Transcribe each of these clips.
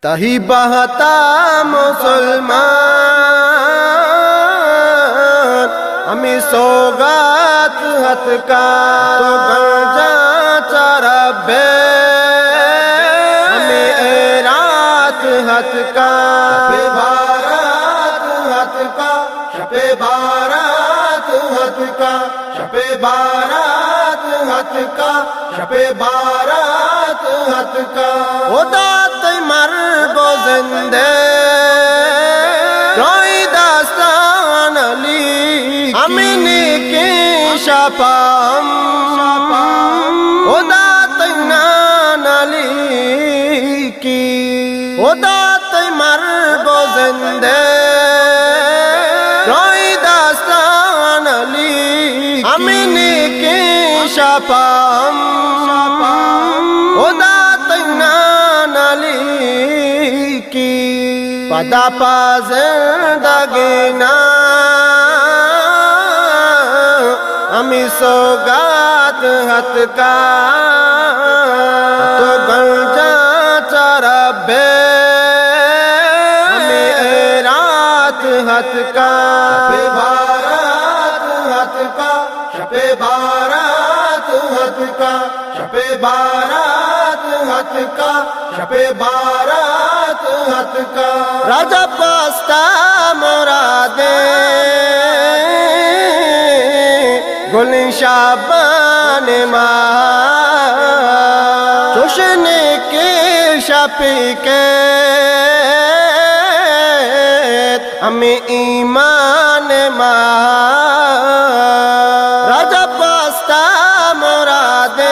تہی بہتا مسلمان ہمیں سوگات ہت کا تو گنجا چربے ہمیں ایرات ہت کا شپے بارات ہت کا شپے بارات ہت کا شپے بارات ہت کا شپے بارات ہت کا خدا مرگ و زندے روئی داستان علی ہمیں کی شپام خدا تینان علی کی خدا تی مرگ و زندے روئی داستان علی ہمیں کی شپام خدا تینان علی کی پدا پا زندگینا ہمیں سوگات ہت کا تو گنجا چربے ہمیں ایرات ہت کا شپے بارات ہت کا شپے بارات ہت کا شپے بارات ہت کا شپے بارات ہت کا رجب بستا مرادے گل شابان ماہ چوشنے کے شپی کے ہمیں ایمان ماہ رجب بستا مرادے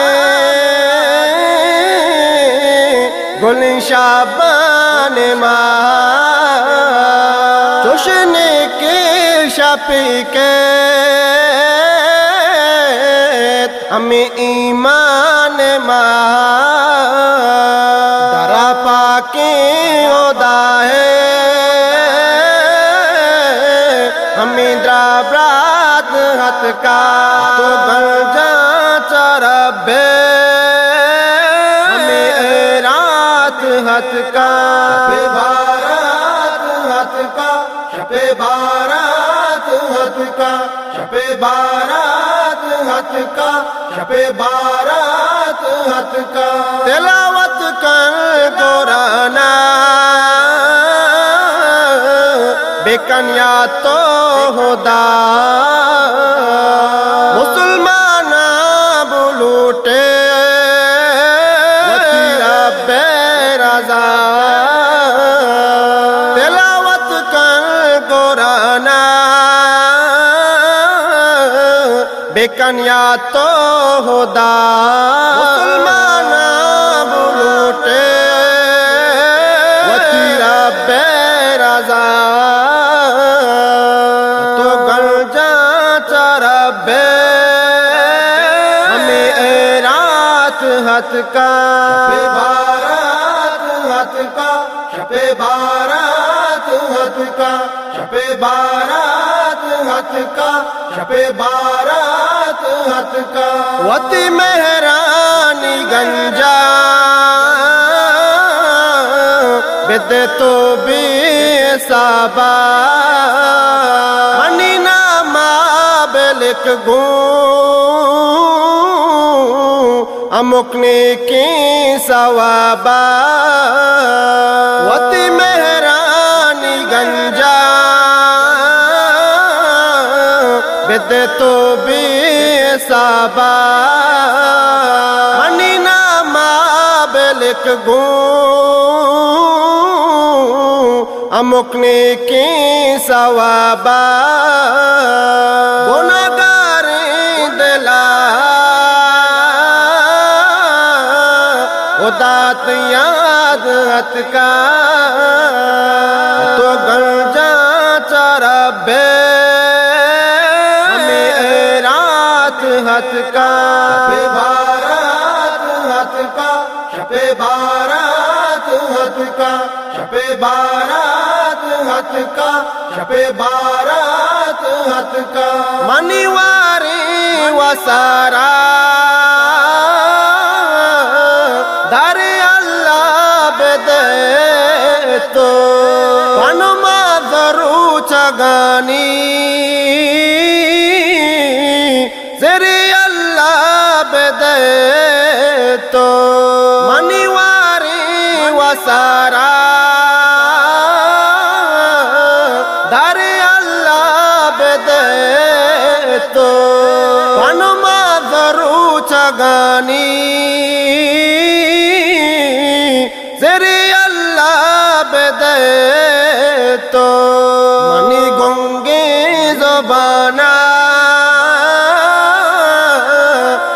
گل شابان ماہ چوشنے کے شپی کے ہمیں ایمان ماہ درا پاکی ادا ہے ہمیں درابرات ہت کا تو گنجا چربے ہت کا شپے بارات ہت کا شپے بارات ہت کا شپے بارات ہت کا شپے بارات ہت کا تلاوت کر قرآن بیکن یا تو خدا مسلمان بلوٹے تلاوت کر قرآن بیکن یا تو خدا مسلمان بلوٹے وطیرہ بے رضا تو گنجا چربے ہمیں ایرات ہت کا شپے بارات ہت کا شپے بارات ہت کا شپے بارات ہت کا شپے بارات ہت کا وتی مہرانی گنجا بد تو بھی سابا منی نامہ بلک گوں امکنے کی ثوابا وتی مہرانی گنجا بد تو بھی سابا منی نامہ بلک گوں امکنے کی ثوابا گناہگاری دلا خدا یاد ہت کا تو گنجا چربے ہمیں ایرات ہت کا شپے بارات ہت کا شپے بارات ہت کا شپے بارات ہت کا شپے بارات ہت کا منی واری وسارا در اللہ بدے تو پنما ذرو چگانی زری اللہ بدے تو منی واری وسارا داری اللہ بدے تو پنما ذرو چگانی زری اللہ بدے تو منی گنگی زبانا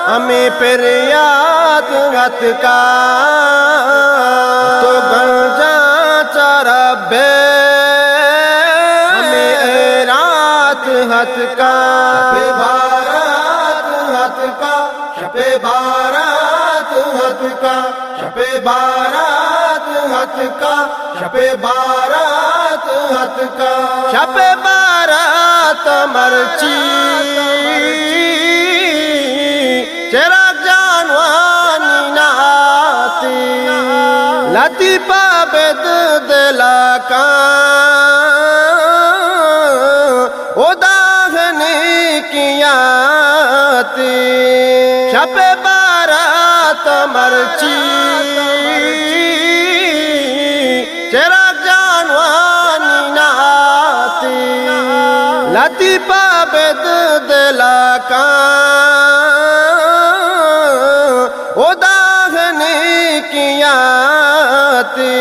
ہمیں پر یاد ہت کا تو گنجا چربے ہمیں رات ہت کا شب بارات ہت کا شب بارات ہت کا شب بارات ہت کا شب بارات ہت کا شب بارات مرچی چراغ جانوانی ناتی لطیفہ بد دلا کان او داغنی کیاتی شب بارات مرچی چراغ جانوانی ناتی لطیفہ بد دلا کان او داغنی کیاتی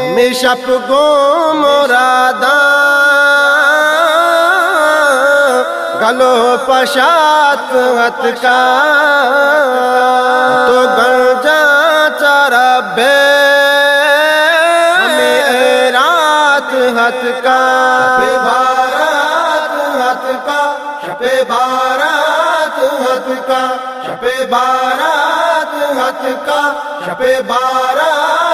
ہمیں شپ گو مراداں گلو پشات ہت کا تو گنجا چربے ہمیں رات ہت کا شب بارات ہت کا شب بارات ہت کا شب بارات ہت کا شب بارات